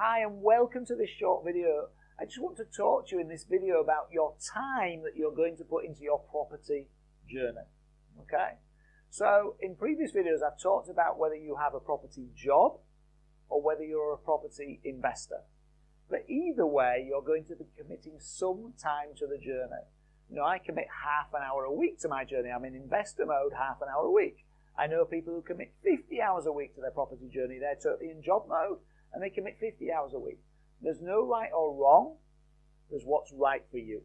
Hi and welcome to this short video. I just want to talk to you in this video about your time that you're going to put into your property journey. Okay? So in previous videos I've talked about whether you have a property job or whether you're a property investor. But either way, you're going to be committing some time to the journey. You know, I commit half an hour a week to my journey. I'm in investor mode half an hour a week. I know people who commit 50 hours a week to their property journey. They're totally in job mode and they commit 50 hours a week. There's no right or wrong. There's what's right for you.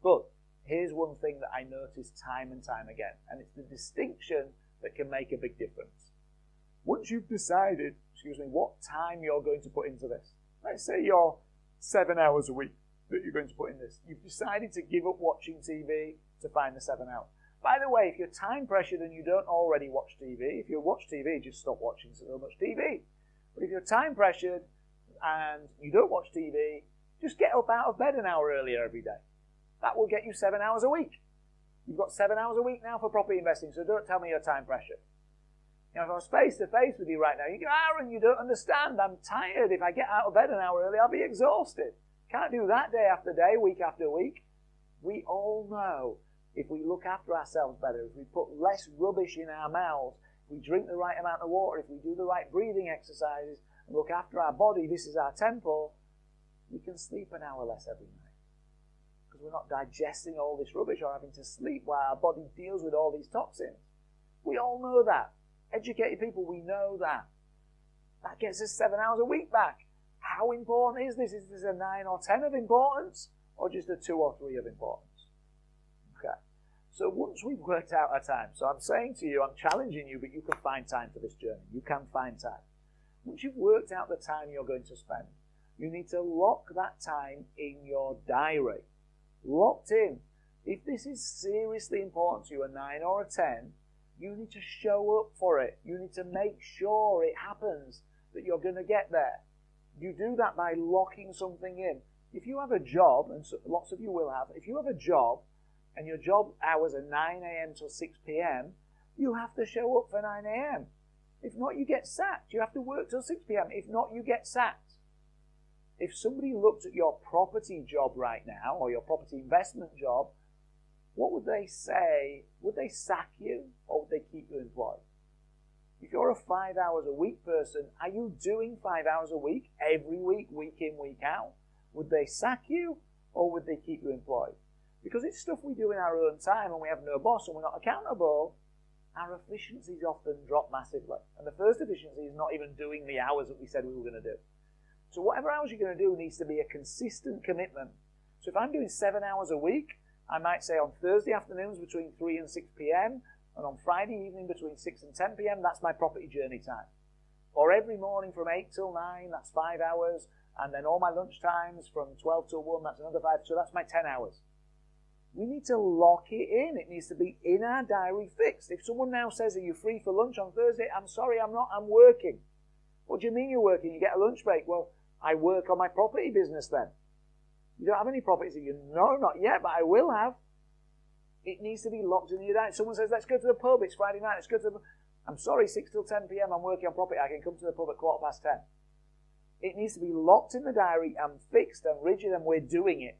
But here's one thing that I notice time and time again, and it's the distinction that can make a big difference. Once you've decided, what time you're going to put into this, let's say you're 7 hours a week that you're going to put in this. You've decided to give up watching TV to find the 7 hours. By the way, if you're time pressured and you don't already watch TV, if you watch TV, just stop watching so much TV. But if you're time pressured and you don't watch TV, just get up out of bed an hour earlier every day. That will get you 7 hours a week. You've got 7 hours a week now for property investing, so don't tell me you're time pressured. You know, if I was face to face with you right now, you go, Aaron, you don't understand. I'm tired. If I get out of bed an hour early, I'll be exhausted. Can't do that day after day, week after week. We all know if we look after ourselves better, if we put less rubbish in our mouths, if we drink the right amount of water, if we do the right breathing exercises, and look after our body, this is our temple, we can sleep an hour less every night. Because we're not digesting all this rubbish or having to sleep while our body deals with all these toxins. We all know that. Educated people, we know that. That gets us 7 hours a week back. How important is this? Is this a 9 or 10 of importance, or just a 2 or 3 of importance? Okay. So once we've worked out our time, so I'm saying to you, I'm challenging you, but you can find time for this journey. You can find time. Once you've worked out the time you're going to spend, you need to lock that time in your diary. Locked in. If this is seriously important to you, a 9 or a 10, you need to show up for it. You need to make sure it happens, that you're going to get there. You do that by locking something in. If you have a job, and so, lots of you will have, if you have a job and your job hours are 9 a.m. till 6 p.m., you have to show up for 9 a.m. If not, you get sacked. You have to work till 6 p.m. If not, you get sacked. If somebody looked at your property job right now, or your property investment job, what would they say? Would they sack you, or would they keep you employed? If you're a 5 hours a week person, are you doing 5 hours a week, every week, week in, week out? Would they sack you, or would they keep you employed? Because it's stuff we do in our own time and we have no boss and we're not accountable, our efficiencies often drop massively. And the first efficiency is not even doing the hours that we said we were going to do. So whatever hours you're going to do needs to be a consistent commitment. So if I'm doing 7 hours a week, I might say on Thursday afternoons between 3 and 6 p.m. and on Friday evening between 6 and 10 p.m., that's my property journey time. Or every morning from 8 till 9, that's 5 hours. And then all my lunch times from 12 till 1, that's another 5. So that's my 10 hours. We need to lock it in. It needs to be in our diary fixed. If someone now says, are you free for lunch on Thursday? I'm sorry, I'm not. I'm working. What do you mean you're working? You get a lunch break. Well, I work on my property business then. You don't have any properties? No, not yet, but I will have. It needs to be locked in your diary. Someone says, let's go to the pub. It's Friday night. Let's go to the pub. I'm sorry, 6 till 10 p.m. I'm working on property. I can come to the pub at 10:15. It needs to be locked in the diary and fixed and rigid, and we're doing it.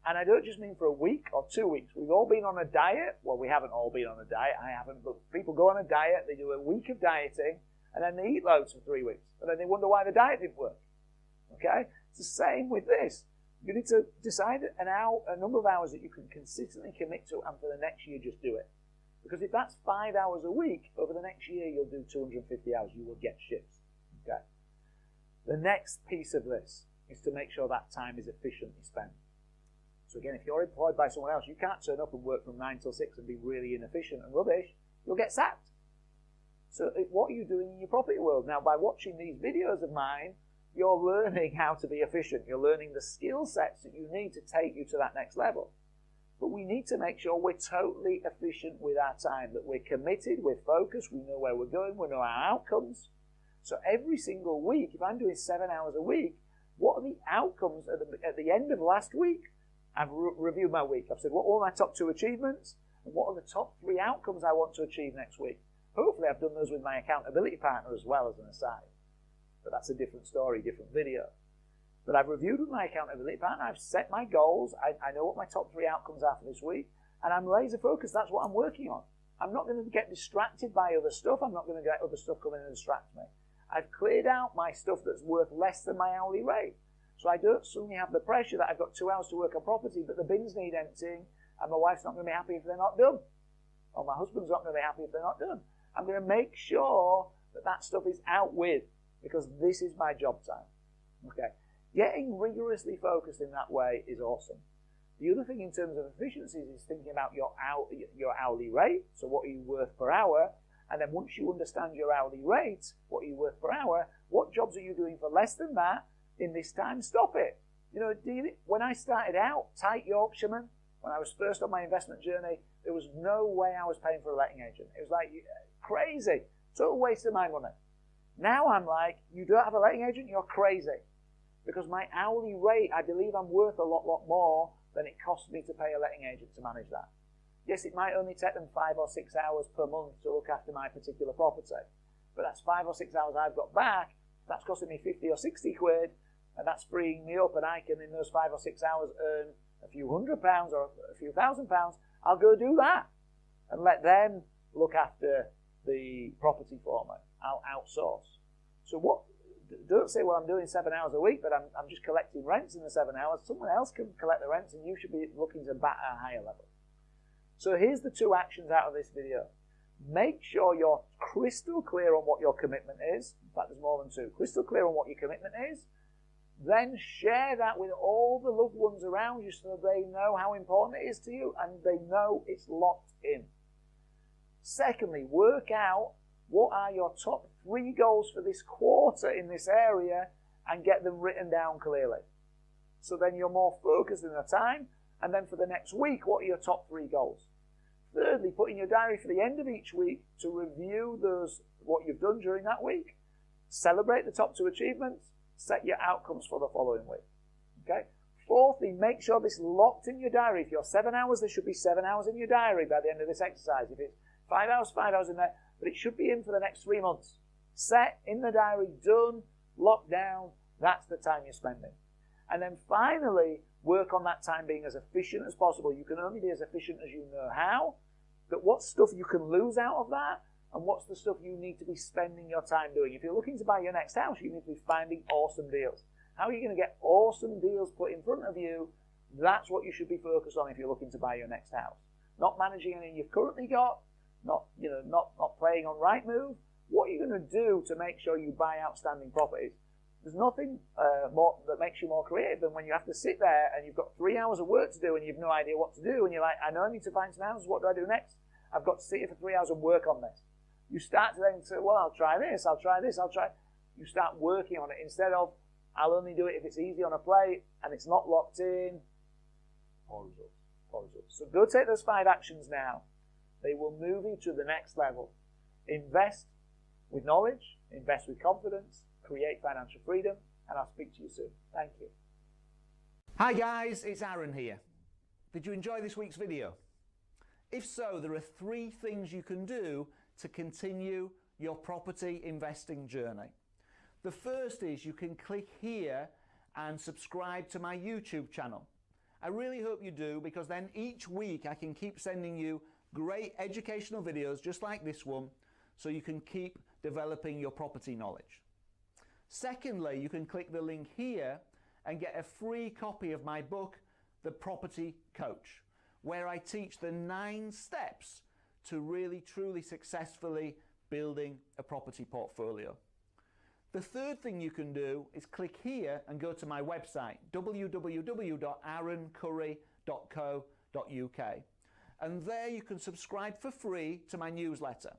And I don't just mean for a week or 2 weeks. We've all been on a diet. Well, we haven't all been on a diet. I haven't. But people go on a diet. They do a week of dieting. And then they eat loads for 3 weeks. And then they wonder why the diet didn't work. Okay? It's the same with this. You need to decide a number of hours that you can consistently commit to. And for the next year, just do it. Because if that's 5 hours a week, over the next year, you'll do 250 hours. You will get shifts. Okay? The next piece of this is to make sure that time is efficiently spent. So again, if you're employed by someone else, you can't turn up and work from 9 till 6 and be really inefficient and rubbish. You'll get sacked. So what are you doing in your property world? Now, by watching these videos of mine, you're learning how to be efficient. You're learning the skill sets that you need to take you to that next level. But we need to make sure we're totally efficient with our time, that we're committed, we're focused, we know where we're going, we know our outcomes. So every single week, if I'm doing 7 hours a week, what are the outcomes at the end of last week? I've reviewed my week. I've said, what were my top 2 achievements? And what are the top 3 outcomes I want to achieve next week? Hopefully I've done those with my accountability partner as well as an aside. but that's a different story, different video. But I've reviewed with my accountability partner, I've set my goals, I know what my top 3 outcomes are for this week, and I'm laser focused, that's what I'm working on. I'm not going to get distracted by other stuff, I'm not going to get other stuff coming and distract me. I've cleared out my stuff that's worth less than my hourly rate. So I don't suddenly have the pressure that I've got 2 hours to work on property, but the bins need emptying, and my wife's not going to be happy if they're not done. Or my husband's not going to be happy if they're not done. I'm going to make sure that that stuff is out with, because this is my job time. Okay. Getting rigorously focused in that way is awesome. The other thing in terms of efficiencies is thinking about your hourly rate. So what are you worth per hour? And then once you understand your hourly rate, what are you worth per hour? What jobs are you doing for less than that? In this time, stop it. You know, when I started out, tight Yorkshireman, when I was first on my investment journey, there was no way I was paying for a letting agent. It was like crazy. Total waste of my money. Now I'm like, you don't have a letting agent, you're crazy. Because my hourly rate, I believe I'm worth a lot more than it costs me to pay a letting agent to manage that. Yes, it might only take them 5 or 6 hours per month to look after my particular property. But that's 5 or 6 hours I've got back. That's costing me 50 or 60 quid. And that's freeing me up, and I can, in those 5 or 6 hours, earn a few £100 or a few £1,000. I'll go do that and let them look after the property for me. I'll outsource. So don't say, well, I'm doing 7 hours a week, but I'm just collecting rents in the 7 hours. Someone else can collect the rents, and you should be looking to bat at a higher level. So here's the 2 actions out of this video. Make sure you're crystal clear on what your commitment is. In fact, there's more than 2. Crystal clear on what your commitment is. Then share that with all the loved ones around you so they know how important it is to you and they know it's locked in. Secondly, work out what are your top 3 goals for this quarter in this area and get them written down clearly. So then you're more focused in the time. And then for the next week, what are your top 3 goals? Thirdly, put in your diary for the end of each week to review what you've done during that week. Celebrate the top 2 achievements. Set your outcomes for the following week. Okay? Fourthly, make sure this is locked in your diary. If you're 7 hours, there should be 7 hours in your diary by the end of this exercise. If it's 5 hours in there, but it should be in for the next 3 months. Set in the diary, done, locked down. That's the time you're spending. And then finally, work on that time being as efficient as possible. You can only be as efficient as you know how, but what stuff you can lose out of that, and what's the stuff you need to be spending your time doing. If you're looking to buy your next house, you need to be finding awesome deals. How are you going to get awesome deals put in front of you? That's what you should be focused on if you're looking to buy your next house. Not managing anything you've currently got, not playing on Rightmove. What are you going to do to make sure you buy outstanding properties? There's nothing more that makes you more creative than when you have to sit there and you've got 3 hours of work to do and you've no idea what to do, and you're like, I know I need to find some houses, what do I do next? I've got to sit here for 3 hours and work on this. You start to then say, well, I'll try this, I'll try this, I'll try. You start working on it instead of, I'll only do it if it's easy on a plate and it's not locked in. Poor results. Poor results. So go take those 5 actions now. They will move you to the next level. Invest with knowledge, invest with confidence, create financial freedom, and I'll speak to you soon. Thank you. Hi guys, it's Aran here. Did you enjoy this week's video? If so, there are 3 things you can do to continue your property investing journey. The first is you can click here and subscribe to my YouTube channel. I really hope you do, because then each week I can keep sending you great educational videos just like this one, so you can keep developing your property knowledge. Secondly, you can click the link here and get a free copy of my book, The Property Coach, where I teach the 9 steps to really truly successfully building a property portfolio. The third thing you can do is click here and go to my website, www.arancurry.co.uk, and there you can subscribe for free to my newsletter.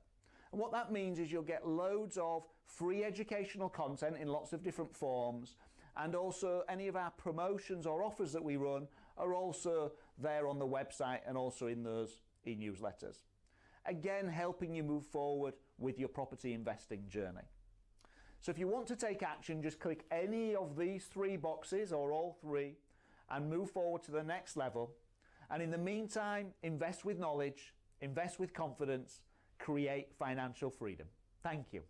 And what that means is you'll get loads of free educational content in lots of different forms, and also any of our promotions or offers that we run are also there on the website and also in those e-newsletters. Again, helping you move forward with your property investing journey. So if you want to take action, just click any of these 3 boxes or all 3 and move forward to the next level. And in the meantime, invest with knowledge, invest with confidence, create financial freedom. Thank you.